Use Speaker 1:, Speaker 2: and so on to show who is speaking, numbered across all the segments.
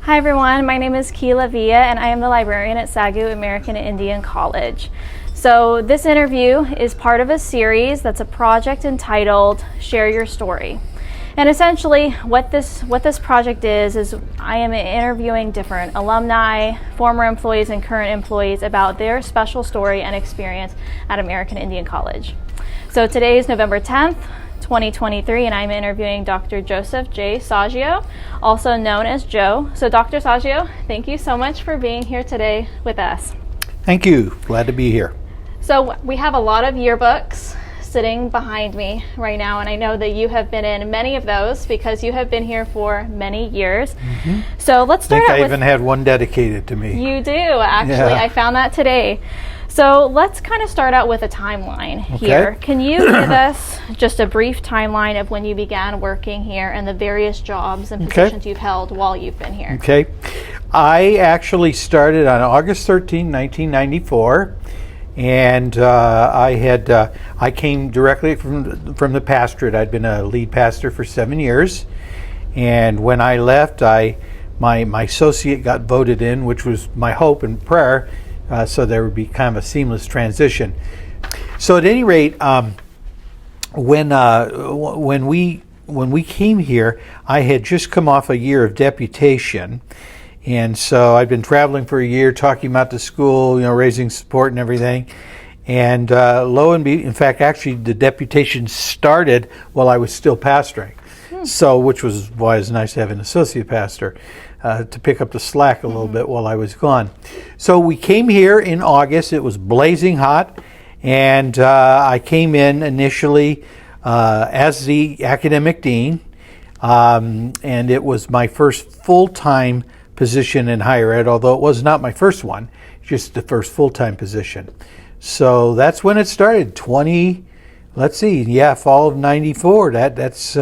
Speaker 1: Hi everyone, my name is Keela Villa and I am the librarian at Saggio American Indian College. So this interview is part of a series that's a project entitled Share Your Story. And essentially what this project is I am interviewing different alumni, former employees and current employees about their special story and experience at American Indian College. So today is November 10th, 2023, and I'm interviewing Dr. Joseph J. Saggio, also known as Joe. So Dr. Saggio, thank you so much for being here today with us.
Speaker 2: Thank you. Glad to be here.
Speaker 1: So we have a lot of yearbooks sitting behind me right now, and I know that you have been in many of those because you have been here for many years. Mm-hmm. So let's start
Speaker 2: I even had one dedicated to me.
Speaker 1: You do, actually. Yeah. I found that today. So let's kind of start out with a timeline here. Can you give us just a brief timeline of when you began working here and the various jobs and positions you've held while you've been here?
Speaker 2: Okay. I actually started on August 13, 1994. And I came directly from the pastorate. I'd been a lead pastor for 7 years, and when I left, my associate got voted in, which was my hope and prayer, so there would be kind of a seamless transition. So at any rate, when we came here, I had just come off a year of deputation. And so I'd been traveling for a year, talking about the school, raising support and everything. And in fact, actually the deputation started while I was still pastoring. So, which was why it's nice to have an associate pastor to pick up the slack a little bit while I was gone. So we came here in August. It was blazing hot. And I came in initially as the academic dean. And it was my first full-time position in higher ed, although it was not my first one, just the first full-time position. So that's when it started, fall of 94. That's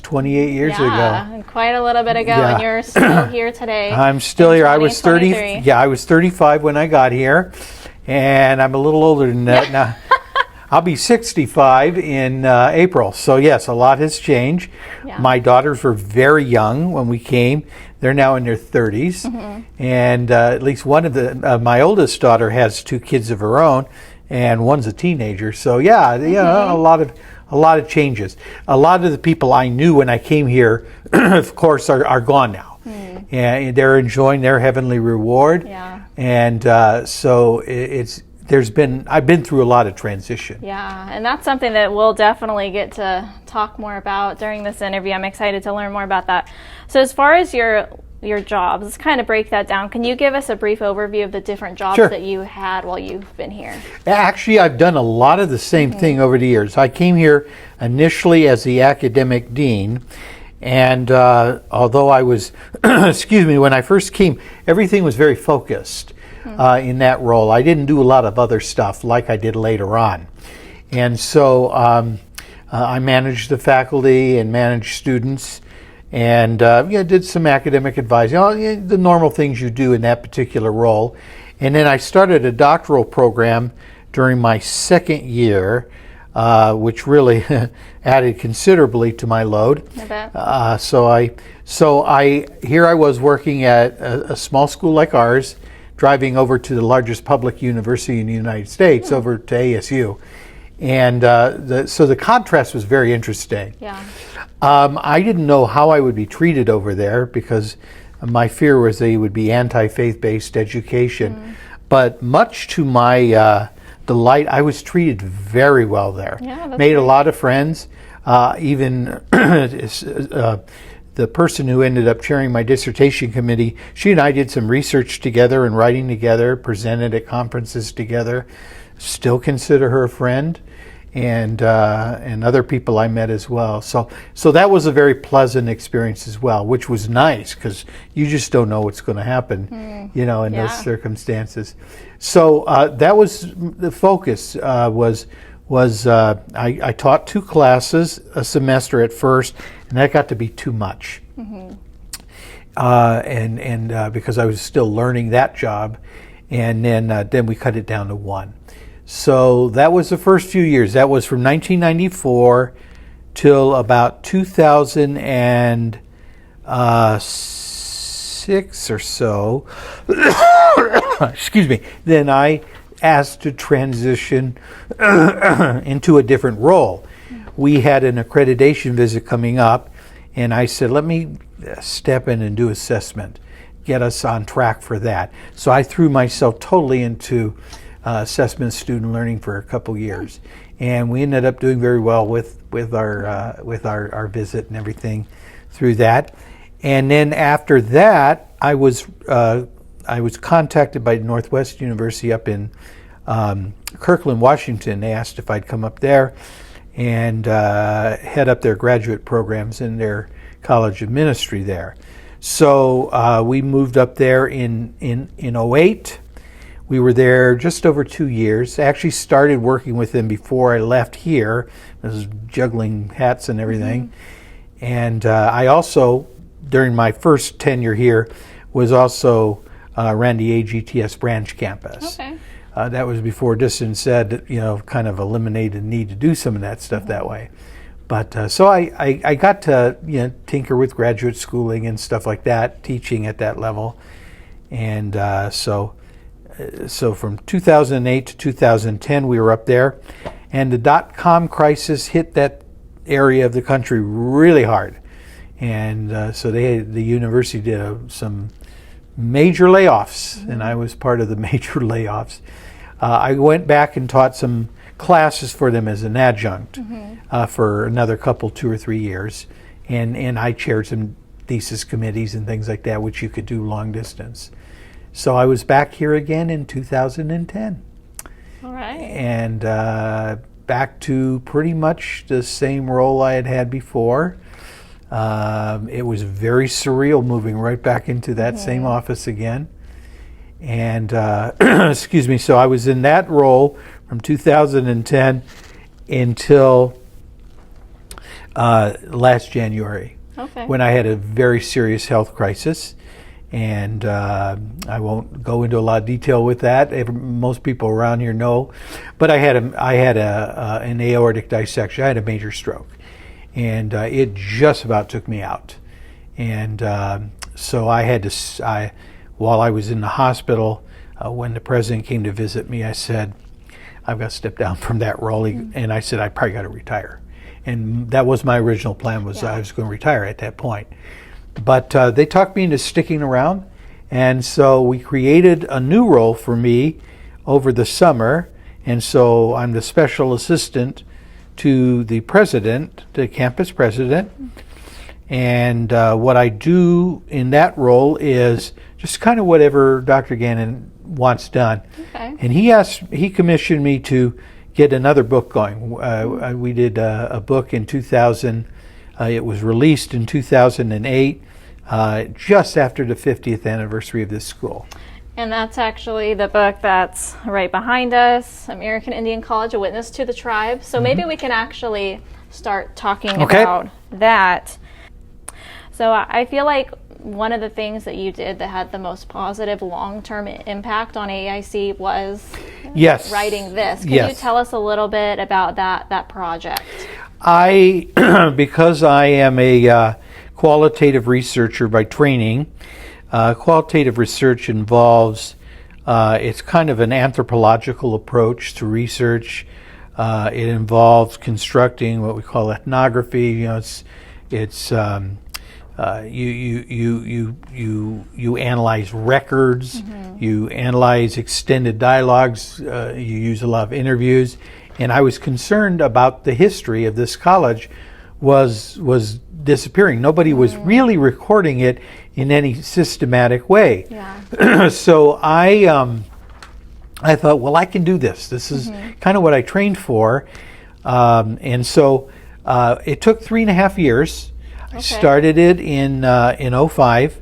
Speaker 2: 28 years ago.
Speaker 1: Yeah, quite a little bit ago, and you're still here today.
Speaker 2: I'm still here. I was 35 when I got here, and I'm a little older than that now. I'll be 65 in April. So yes, a lot has changed. Yeah. My daughters were very young when we came. They're now in their 30s. Mm-hmm. And at least one of my oldest daughter has 2 kids of her own, and one's a teenager. So a lot of changes. A lot of the people I knew when I came here, of course, are gone now. Mm. And they're enjoying their heavenly reward. Yeah. And so I've been through a lot of transition.
Speaker 1: Yeah, and that's something that we'll definitely get to talk more about during this interview. I'm excited to learn more about that. So as far as your jobs, let's kind of break that down. Can you give us a brief overview of the different jobs that you had while you've been here? Actually,
Speaker 2: I've done a lot of the same thing over the years. I came here initially as the academic dean, and although I was, when I first came, everything was very focused. In that role. I didn't do a lot of other stuff like I did later on. And so I managed the faculty and managed students and did some academic advising, the normal things you do in that particular role. And then I started a doctoral program during my second year, which really added considerably to my load. I bet. So here I was working at a small school like ours, driving over to the largest public university in the United States, over to ASU. And so the contrast was very interesting. Yeah. I didn't know how I would be treated over there because my fear was that it would be anti-faith-based education. But much to my delight, I was treated very well there. Yeah, made a lot of friends. Even the person who ended up chairing my dissertation committee, she and I did some research together and writing together, presented at conferences together. Still consider her a friend, and other people I met as well. So that was a very pleasant experience as well, which was nice because you just don't know what's going to happen, in those circumstances. So that was the focus. I taught 2 classes a semester at first, and that got to be too much. Mm-hmm. Because I was still learning that job, and then we cut it down to 1. So that was the first few years. That was from 1994 till about 2006. 6 or so, excuse me, then I asked to transition into a different role. We had an accreditation visit coming up, and I said, let me step in and do assessment, get us on track for that. So I threw myself totally into assessment student learning for a couple years, and we ended up doing very well with our visit and everything through that. And then after that, I was contacted by Northwest University up in Kirkland, Washington. They asked if I'd come up there and head up their graduate programs in their College of Ministry there. So we moved up there in 08. We were there just over 2 years. I actually started working with them before I left here. I was juggling hats and everything. Mm-hmm. And I also, during my first tenure here, was also ran the AGTS branch campus. Okay. That was before distance ed, kind of eliminated the need to do some of that stuff that way. But so I got to tinker with graduate schooling and stuff like that, teaching at that level. And so from 2008 to 2010, we were up there, and the dot-com crisis hit that area of the country really hard. And so the university did some major layoffs, mm-hmm. and I was part of the major layoffs. I went back and taught some classes for them as an adjunct mm-hmm. For another 2 or 3 years, and I chaired some thesis committees and things like that, which you could do long distance. So I was back here again in 2010.
Speaker 1: All right.
Speaker 2: And back to pretty much the same role I had before. It was very surreal moving right back into that mm-hmm. same office again. And, excuse me, so I was in that role from 2010 until last January, okay. when I had a very serious health crisis. And I won't go into a lot of detail with that. Most people around here know, but I had an aortic dissection. I had a major stroke, and it just about took me out. And so I had to. While I was in the hospital, when the president came to visit me, I said, "I've got to step down from that role," mm-hmm. and I said, "I probably got to retire." And that was my original plan. I was going to retire at that point. But they talked me into sticking around, and so we created a new role for me over the summer, and so I'm the special assistant to the president, the campus president, and what I do in that role is just kind of whatever Dr. Gannon wants done. Okay. And he commissioned me to get another book going. We did a book in 2000. It was released in 2008, just after the 50th anniversary of this school.
Speaker 1: And that's actually the book that's right behind us, American Indian College, A Witness to the Tribe. So mm-hmm. maybe we can actually start talking about that. So I feel like one of the things that you did that had the most positive long-term impact on AIC was writing this. Can you tell us a little bit about that project?
Speaker 2: Because I am a qualitative researcher by training, qualitative research involves, it's kind of an anthropological approach to research. It involves constructing what we call ethnography. You analyze records, mm-hmm. you analyze extended dialogues, you use a lot of interviews. And I was concerned about the history of this college was disappearing. Nobody was really recording it in any systematic way. Yeah. So I thought, well, I can do this. This is mm-hmm. kind of what I trained for. And so it took 3.5 years. Okay. I started it in 05,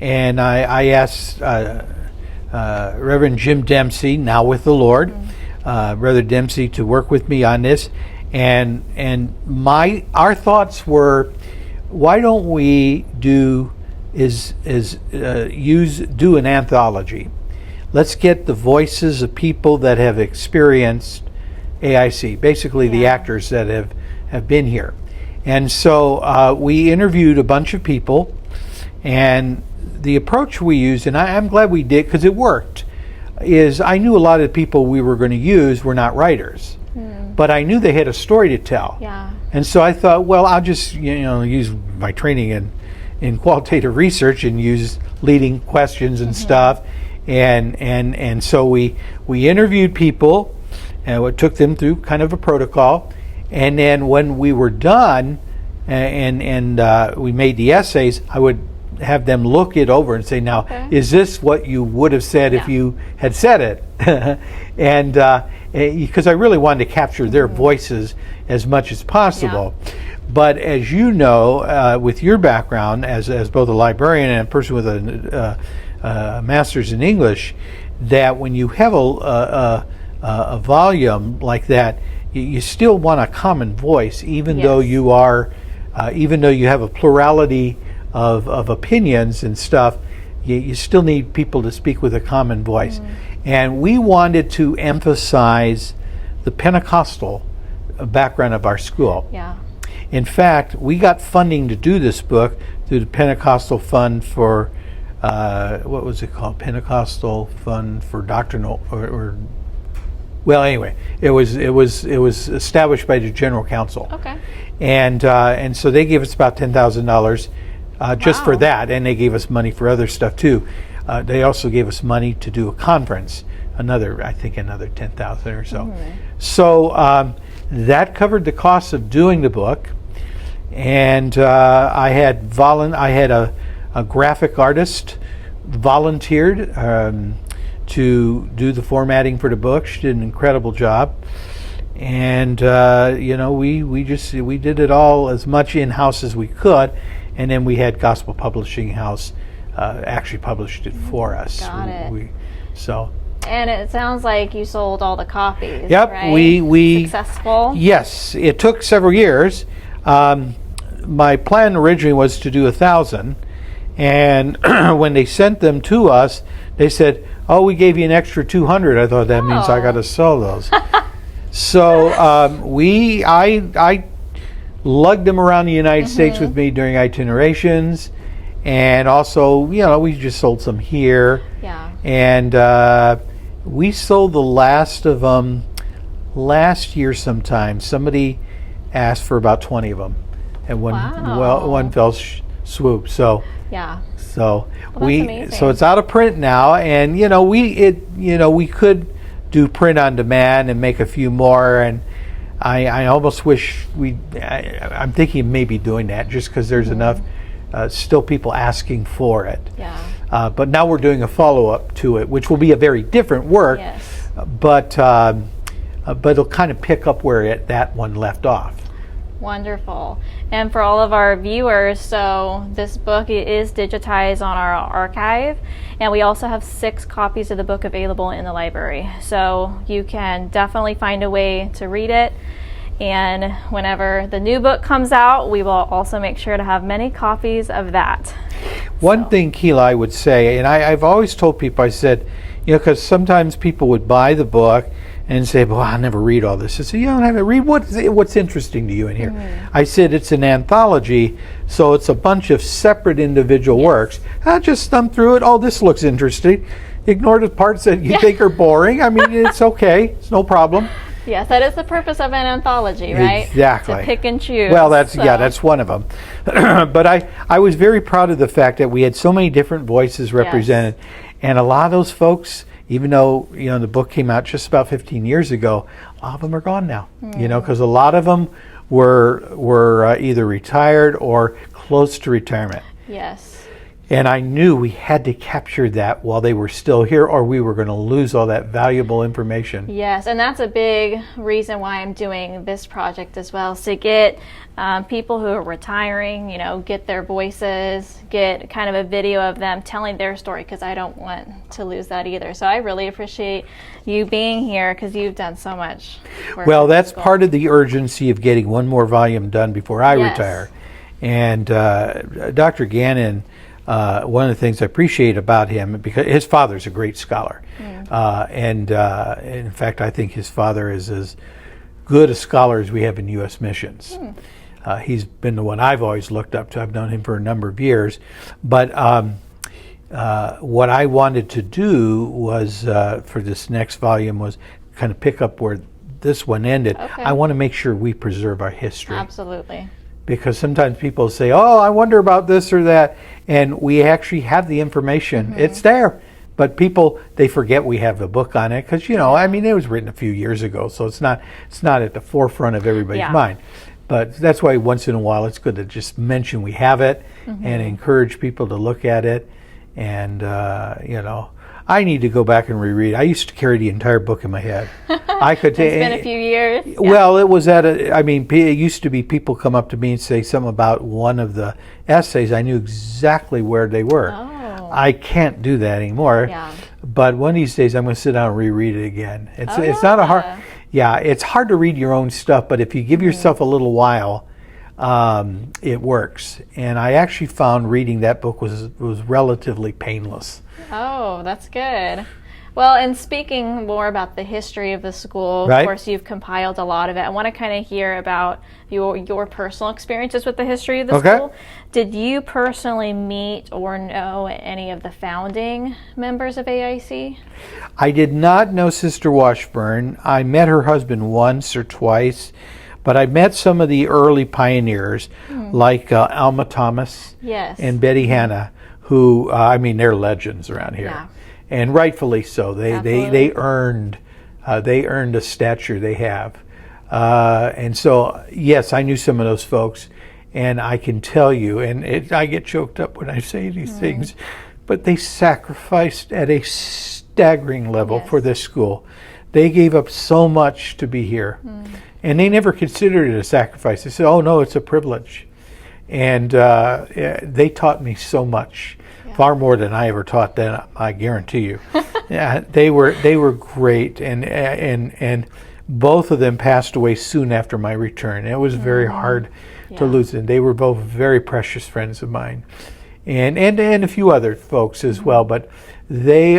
Speaker 2: and I asked Reverend Jim Dempsey, now with the Lord, mm-hmm. Brother Dempsey, to work with me on this, and our thoughts were, why don't we do an anthology? Let's get the voices of people that have experienced AIC, basically the actors that have been here. And so we interviewed a bunch of people, and the approach we used, and I'm glad we did because it worked, is I knew a lot of the people we were going to use were not writers, but I knew they had a story to tell.
Speaker 1: Yeah.
Speaker 2: And so I thought, well, I'll just use my training in qualitative research and use leading questions and stuff, and so we interviewed people, and we took them through kind of a protocol, and then when we were done, and we made the essays, I would have them look it over and say, now, is this what you would have said if you had said it? And because I really wanted to capture their voices as much as possible. But as you know, with your background as both a librarian and a person with a master's in English, that when you have a volume like that, you still want a common voice, even though you are, even though you have a plurality of opinions and stuff, you still need people to speak with a common voice. And we wanted to emphasize the Pentecostal background of our school. In fact, we got funding to do this book through the Pentecostal Fund for, what was it called? Pentecostal Fund for Doctrinal, or well, anyway, it was established by the General Council. And so they gave us about $10,000 just for that, and they gave us money for other stuff too. They also gave us money to do a conference, I think another $10,000 or so. So that covered the cost of doing the book, and I had a graphic artist volunteered to do the formatting for the book. She did an incredible job, and we did it all as much in-house as we could, and then we had Gospel Publishing House actually published it for us.
Speaker 1: Got it.
Speaker 2: So.
Speaker 1: And it sounds like you sold all the copies.
Speaker 2: Yep,
Speaker 1: right?
Speaker 2: we
Speaker 1: successful.
Speaker 2: Yes, it took several years. My plan originally was to do 1,000, and when they sent them to us, they said, "Oh, we gave you an extra 200." I thought that means I got to sell those. So I lugged them around the United States with me during itinerations, and also we just sold some here. And we sold the last of them last year sometime. Somebody asked for about 20 of them, and one fell swoop. So so it's out of print now, and we could do print on demand and make a few more, and I almost wish I'm thinking of maybe doing that just because there's enough still people asking for it. But now we're doing a follow-up to it, which will be a very different work, but it'll kind of pick up where that one left off.
Speaker 1: Wonderful. And for all of our viewers, so this book is digitized on our archive, and we also have 6 copies of the book available in the library. So you can definitely find a way to read it. And whenever the new book comes out, we will also make sure to have many copies of that.
Speaker 2: One thing, Keela, I would say, and I've always told people, I said, because sometimes people would buy the book and say, well, I'll never read all this. I said, you don't have to read what's interesting to you in here. I said, it's an anthology, so it's a bunch of separate individual works. I just thumb through it. Oh, this looks interesting. Ignore the parts that you think are boring. I mean, it's okay. It's no problem.
Speaker 1: Yes, that is the purpose of an anthology, right?
Speaker 2: Exactly.
Speaker 1: To pick and choose.
Speaker 2: Well, that's one of them. But I was very proud of the fact that we had so many different voices represented, and a lot of those folks, even though the book came out just about 15 years ago, a lot of them are gone now. Because a lot of them were either retired or close to retirement.
Speaker 1: Yes.
Speaker 2: And I knew we had to capture that while they were still here, or we were going to lose all that valuable information.
Speaker 1: Yes, and that's a big reason why I'm doing this project as well, is to get people who are retiring, get their voices, get kind of a video of them telling their story, because I don't want to lose that either. So I really appreciate you being here, because you've done so much work.
Speaker 2: Well, that's part of the urgency of getting one more volume done before I retire. And Dr. Gannon, one of the things I appreciate about him, because his father's a great scholar, and in fact, I think his father is as good a scholar as we have in U.S. missions. He's been the one I've always looked up to. I've known him for a number of years, but what I wanted to do was, for this next volume, was kind of pick up where this one ended.
Speaker 1: Okay.
Speaker 2: I want to make sure we preserve our history.
Speaker 1: Absolutely.
Speaker 2: Because sometimes people say, oh, I wonder about this or that, and we actually have the information. It's there. But people, they forget we have a book on it because, I mean, it was written a few years ago, so it's not at the forefront of everybody's mind. But that's why once in a while it's good to just mention we have it and encourage people to look at it. And, I need to go back and reread. I used to carry the entire book in my head. I could
Speaker 1: It's been a few years. Yeah.
Speaker 2: Well, it was it used to be people come up to me and say something about one of the essays. I knew exactly where they were.
Speaker 1: Oh.
Speaker 2: I can't do that anymore.
Speaker 1: Yeah.
Speaker 2: But one of these days I'm going to sit down and reread it again. It's not a hard. Yeah, it's hard to read your own stuff, but if you give yourself a little while, it works. And I actually found reading that book was relatively painless.
Speaker 1: Oh, that's good. Well, and speaking more about the history of the school, of
Speaker 2: Right.
Speaker 1: course, you've compiled a lot of it. I want to kind of hear about your personal experiences with the history of the
Speaker 2: Okay.
Speaker 1: school. Did you personally meet or know any of the founding members of AIC?
Speaker 2: I did not know Sister Washburn. I met her husband once or twice, but I met some of the early pioneers, like Alma Thomas
Speaker 1: Yes.
Speaker 2: and Betty Hanna, who, they're legends around here.
Speaker 1: Yeah.
Speaker 2: And rightfully so. They
Speaker 1: Absolutely.
Speaker 2: earned a stature they have. And so, yes, I knew some of those folks, and I can tell you, and I get choked up when I say these things, but they sacrificed at a staggering level for this school. They gave up so much to be here, and they never considered it a sacrifice. They said, oh, no, it's a privilege. And they taught me so much. Far more than I ever taught them, I guarantee you. Yeah, they were great, and both of them passed away soon after my return. It was very hard to lose them. They were both very precious friends of mine, and a few other folks as well. But they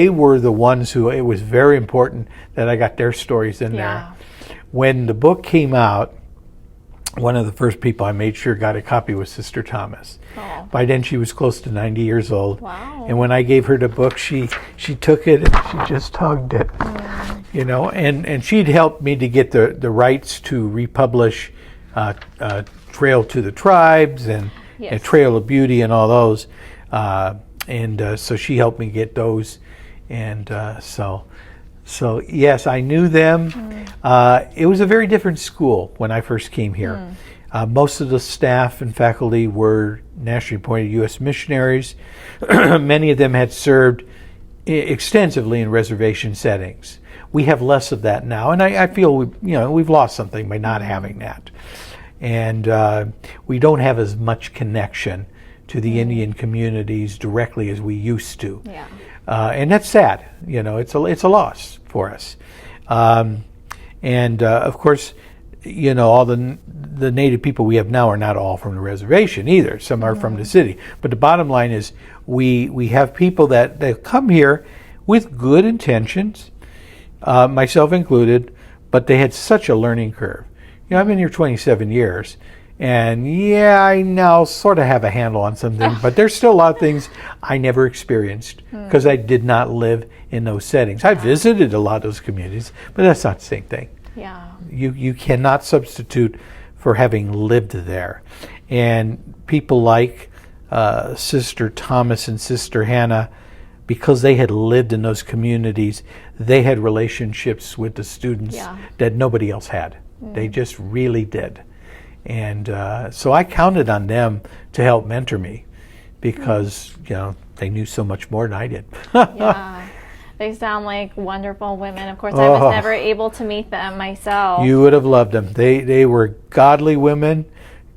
Speaker 2: were the ones who it was very important that I got their stories in there. When the book came out, one of the first people I made sure got a copy was Sister Thomas.
Speaker 1: Oh.
Speaker 2: By then she was close to 90 years old.
Speaker 1: Wow.
Speaker 2: And when I gave her the book, she took it and she just hugged it. And she'd helped me to get the rights to republish Trail to the Tribes and Trail of Beauty and all those. So she helped me get those. And so yes, I knew them. It was a very different school when I first came here. Most of the staff and faculty were nationally appointed U.S. missionaries. Many of them had served extensively in reservation settings. We have less of that now, and I feel we've lost something by not having that. And we don't have as much connection to the Indian communities directly as we used to.
Speaker 1: Yeah.
Speaker 2: And that's sad. It's a loss for us. Of course, all the native people we have now are not all from the reservation either. Some are from the city. But the bottom line is we have people that come here with good intentions, myself included, but they had such a learning curve. I've been here 27 years. And I now sort of have a handle on some things, but there's still a lot of things I never experienced because I did not live in those settings. I visited a lot of those communities, but that's not the same thing.
Speaker 1: Yeah.
Speaker 2: You cannot substitute for having lived there. And people like Sister Thomas and Sister Hannah, because they had lived in those communities, they had relationships with the students that nobody else had. They just really did. And so I counted on them to help mentor me because, they knew so much more than I did.
Speaker 1: Yeah. They sound like wonderful women. Of course, I was never able to meet them myself.
Speaker 2: You would have loved them. They were godly women,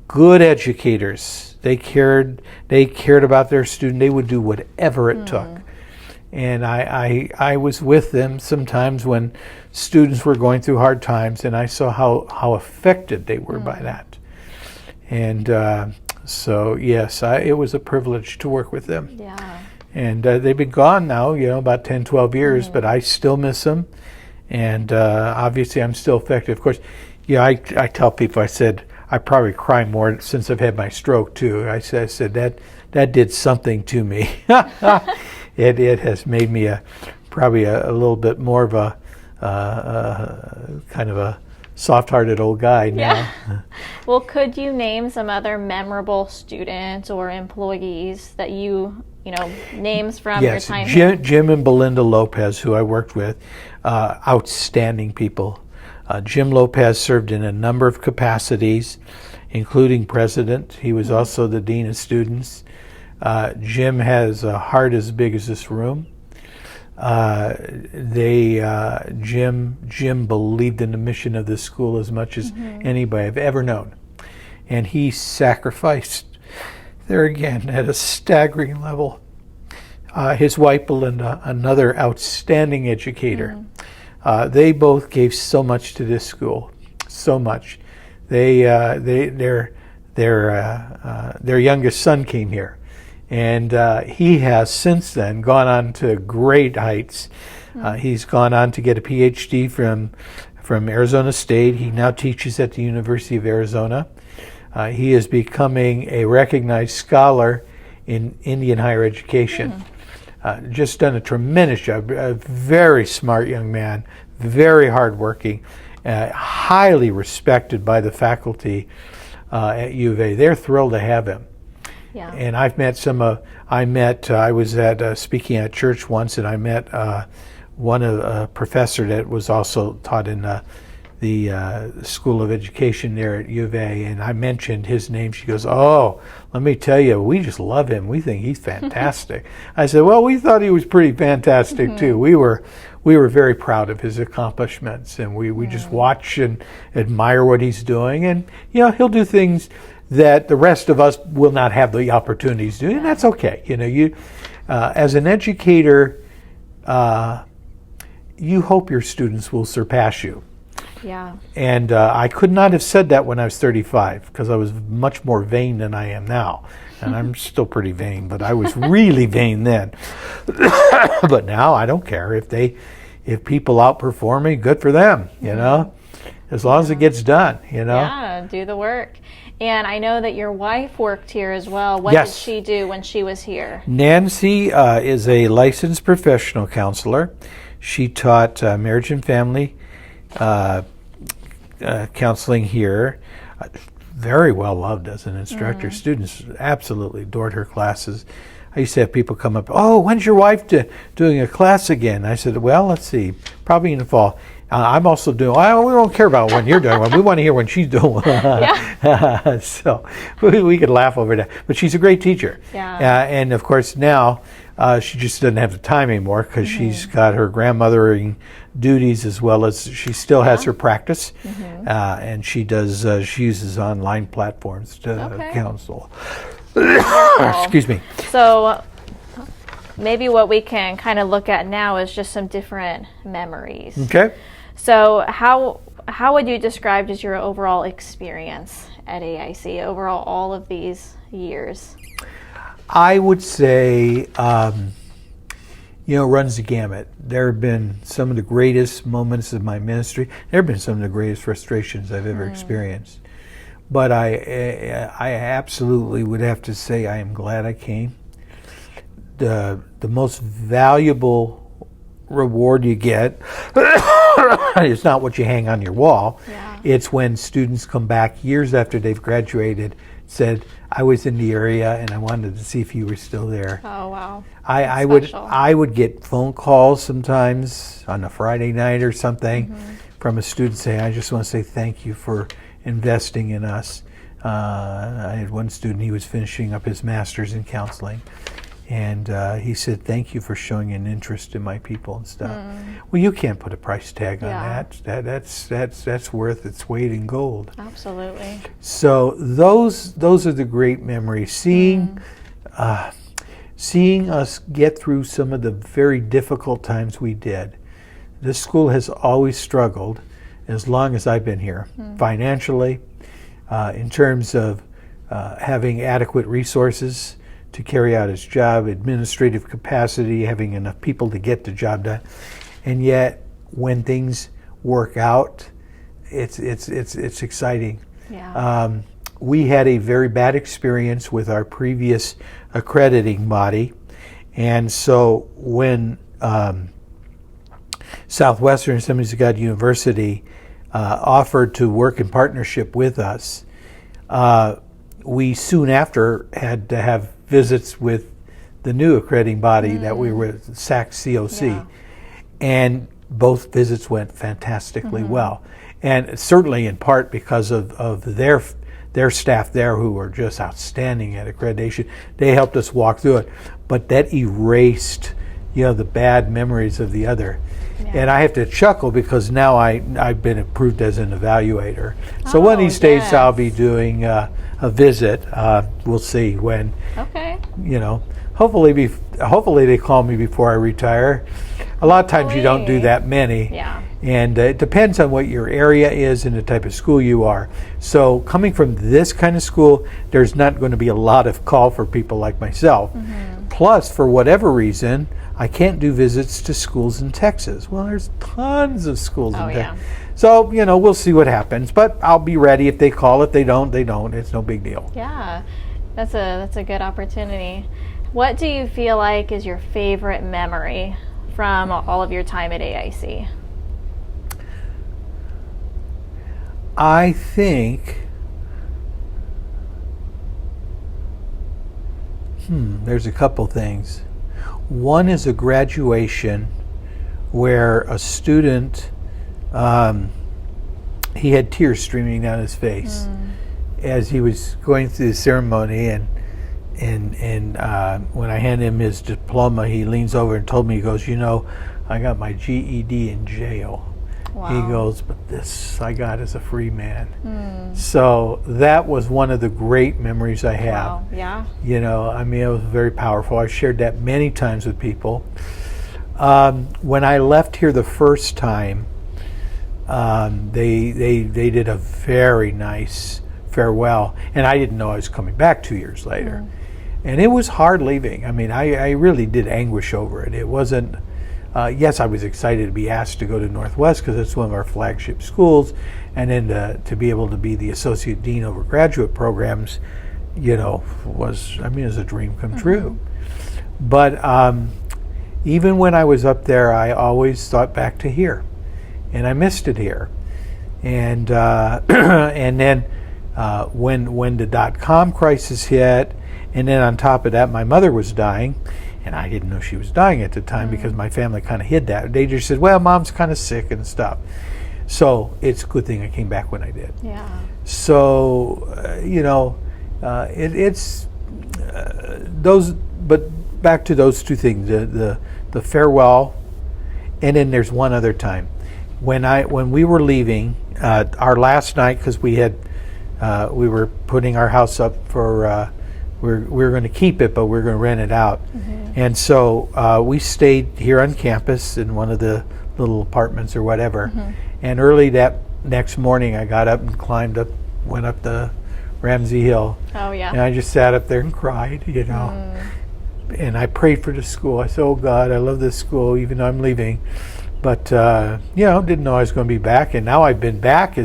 Speaker 2: good educators. They cared about their student. They would do whatever it took. And I was with them sometimes when students were going through hard times, and I saw how affected they were by that. And so, yes, it was a privilege to work with them.
Speaker 1: Yeah.
Speaker 2: And they've been gone now, about 10, 12 years, but I still miss them. And obviously I'm still affected. Of course, I tell people, I said, I probably cry more since I've had my stroke, too. I said that did something to me. It has made me probably a little bit more of a kind of a soft-hearted old guy now.
Speaker 1: Yeah. Well, could you name some other memorable students or employees that names from your time here?
Speaker 2: Jim and Belinda Lopez, who I worked with, outstanding people. Jim Lopez served in a number of capacities, including president. He was also the dean of students. Jim has a heart as big as this room. Jim believed in the mission of this school as much as anybody I've ever known, and he sacrificed there again at a staggering level. His wife Belinda, another outstanding educator. They both gave so much to this school, so much. Their youngest son came here, and he has since then gone on to great heights. He's gone on to get a PhD from Arizona State. He now teaches at the University of Arizona. He is becoming a recognized scholar in Indian higher education. Just done a tremendous job. A very smart young man, very hardworking, highly respected by the faculty at U of A. They're thrilled to have him.
Speaker 1: Yeah.
Speaker 2: And I've met I was at speaking at church once, and I met one professor that was also taught in the School of Education there at U of A, and I mentioned his name. She goes, "Oh, let me tell you, we just love him. We think he's fantastic." I said, "Well, we thought he was pretty fantastic too. We were very proud of his accomplishments, and we just watch and admire what he's doing. And he'll do things that the rest of us will not have the opportunities to do, and that's okay. You as an educator, you hope your students will surpass you."
Speaker 1: Yeah.
Speaker 2: And I could not have said that when I was 35, because I was much more vain than I am now. And I'm still pretty vain, but I was really vain then. But now I don't care. If people outperform me, good for them, as long as it gets done,
Speaker 1: Yeah, do the work. And I know that your wife worked here as well. What did she do when she was here?
Speaker 2: Nancy is a licensed professional counselor. She taught marriage and family counseling here. Very well loved as an instructor. Students absolutely adored her classes. I used to have people come up, "Oh, when's your wife doing a class again?" I said, "Well, let's see, probably in the fall." I'm also doing, we don't care about when you're doing one. We want to hear when she's doing one. So we could laugh over that. But she's a great teacher.
Speaker 1: Yeah.
Speaker 2: And of course now she just doesn't have the time anymore, because she's got her grandmothering duties, as well as she still has her practice. And she uses online platforms to counsel. Excuse me.
Speaker 1: So maybe what we can kind of look at now is just some different memories.
Speaker 2: Okay.
Speaker 1: So how would you describe as your overall experience at AIC, overall all of these years?
Speaker 2: I would say, runs the gamut. There have been some of the greatest moments of my ministry. There have been some of the greatest frustrations I've ever experienced. But I absolutely would have to say I am glad I came. The most valuable reward you get is not what you hang on your wall.
Speaker 1: Yeah.
Speaker 2: It's when students come back years after they've graduated, said, "I was in the area and I wanted to see if you were still there."
Speaker 1: Oh, wow.
Speaker 2: I would get phone calls sometimes on a Friday night or something from a student saying, "I just want to say thank you for investing in us." I had one student, he was finishing up his master's in counseling, and he said, "Thank you for showing an interest in my people and stuff." Well, you can't put a price tag on that. That's worth its weight in gold.
Speaker 1: Absolutely.
Speaker 2: So those are the great memories. Seeing us get through some of the very difficult times we did. This school has always struggled as long as I've been here, financially, in terms of having adequate resources to carry out its job, administrative capacity, having enough people to get the job done. And yet, when things work out, it's exciting.
Speaker 1: Yeah.
Speaker 2: we had a very bad experience with our previous accrediting body, and so when Southwestern Assemblies of God University offered to work in partnership with us, we soon after had to have visits with the new accrediting body that we were with, SAC-COC,
Speaker 1: Yeah.
Speaker 2: and both visits went fantastically well, and certainly in part because of their staff there, who were just outstanding at accreditation. They helped us walk through it, but that erased, the bad memories of the other.
Speaker 1: Yeah.
Speaker 2: And I have to chuckle because now I've been approved as an evaluator. So one of these days
Speaker 1: yes.
Speaker 2: I'll be doing a visit. We'll see when.
Speaker 1: Okay.
Speaker 2: Hopefully they call me before I retire. A lot of times you don't do that many.
Speaker 1: Yeah.
Speaker 2: And it depends on what your area is and the type of school you are. So coming from this kind of school, there's not going to be a lot of call for people like myself. Plus, for whatever reason, I can't do visits to schools in Texas. Well, there's tons of schools in Texas. So, we'll see what happens. But I'll be ready if they call. If they don't, they don't. It's no big deal.
Speaker 1: Yeah, that's a good opportunity. What do you feel like is your favorite memory from all of your time at AIC?
Speaker 2: I think there's a couple things. One is a graduation where a student, he had tears streaming down his face as he was going through the ceremony, and when I handed him his diploma, he leans over and told me, he goes, I got my GED in jail.
Speaker 1: Wow.
Speaker 2: He goes, but this I got as a free man. So that was one of the great memories I have.
Speaker 1: Wow. Yeah.
Speaker 2: It was very powerful. I've shared that many times with people. When I left here the first time, they did a very nice farewell, and I didn't know I was coming back 2 years later. And it was hard leaving. I really did anguish over it. It wasn't. Yes, I was excited to be asked to go to Northwest because it's one of our flagship schools, and then to be able to be the associate dean over graduate programs, was a dream come true. But even when I was up there, I always thought back to here, and I missed it here. And and then when the .com crisis hit, and then on top of that, my mother was dying. And I didn't know she was dying at the time because my family kind of hid that. They just said, well, Mom's kind of sick and stuff. So it's a good thing I came back when I did.
Speaker 1: Yeah.
Speaker 2: So, it's those, but back to those two things, the farewell, and then there's one other time. When we were leaving, our last night, because we were putting our house up for, we were going to keep it, but we were going to rent it out. And so we stayed here on campus in one of the little apartments or whatever. And early that next morning, I got up and went up the Ramsey Hill. Oh, yeah. And I just sat up there and cried, And I prayed for the school. I said, oh, God, I love this school, even though I'm leaving. But, didn't know I was going to be back. And now I've been back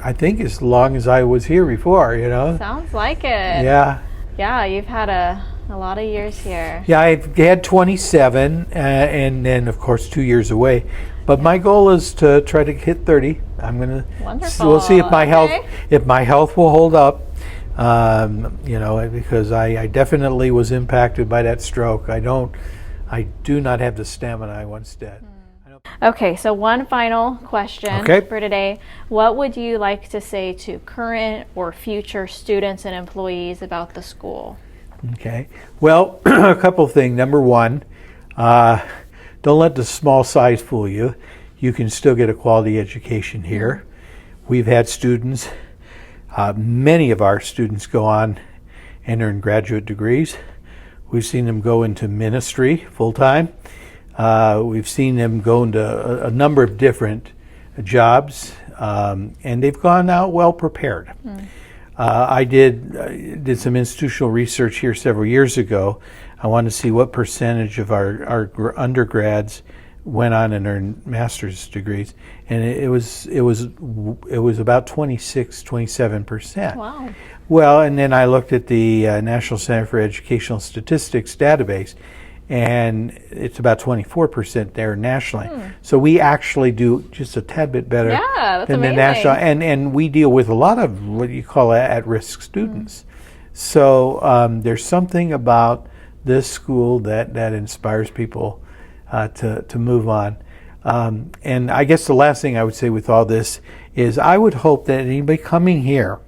Speaker 2: I think as long as I was here before,
Speaker 1: Sounds like it.
Speaker 2: Yeah.
Speaker 1: Yeah, you've had a lot of years here.
Speaker 2: Yeah, I've had 27, and then, of course, 2 years away. But my goal is to try to hit 30. I'm going to.
Speaker 1: Wonderful.
Speaker 2: We'll see if my health will hold up. Because I definitely was impacted by that stroke. I do not have the stamina I once did.
Speaker 1: Okay, so one final question for today. What would you like to say to current or future students and employees about the school?
Speaker 2: Okay. Well, a couple things. Number one, don't let the small size fool you. You can still get a quality education here. We've had students, many of our students go on and earn graduate degrees. We've seen them go into ministry full-time. We've seen them go into a number of different jobs, and they've gone out well prepared. I did some institutional research here several years ago. I wanted to see what percentage of our undergrads went on and earned master's degrees, and it was about 27%.
Speaker 1: Wow.
Speaker 2: Well, and then I looked at the National Center for Educational Statistics database, and it's about 24% there nationally. So we actually do just a tad bit better
Speaker 1: that's
Speaker 2: than
Speaker 1: amazing.
Speaker 2: the national, and we deal with a lot of what you call at-risk students. So there's something about this school that inspires people to move on. And I guess the last thing I would say with all this is I would hope that anybody coming here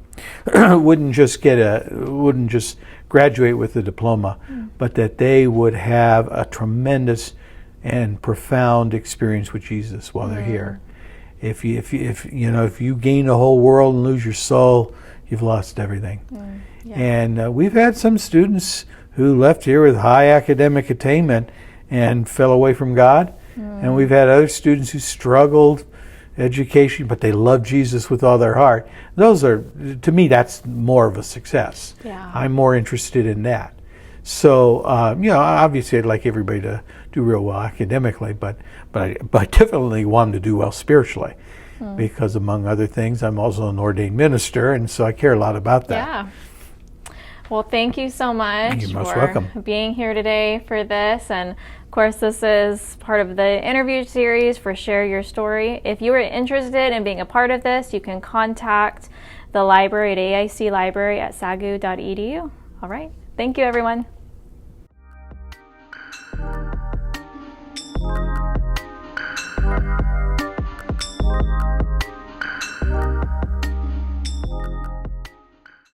Speaker 2: wouldn't just graduate with a diploma, but that they would have a tremendous and profound experience with Jesus while they're here. If you gain the whole world and lose your soul, you've lost everything. And we've had some students who left here with high academic attainment and fell away from God. And we've had other students who struggled education, but they love Jesus with all their heart. Those are, to me, that's more of a success. I'm more interested in that. So, obviously I'd like everybody to do real well academically, but I definitely want them to do well spiritually. Because among other things, I'm also an ordained minister, and so I care a lot about that.
Speaker 1: Well, thank you so much
Speaker 2: You're most
Speaker 1: for
Speaker 2: welcome.
Speaker 1: being here today for this. And of course, this is part of the interview series for Share Your Story. If you are interested in being a part of this, you can contact the library at AIC Library at saggio.edu. All right. Thank you, everyone.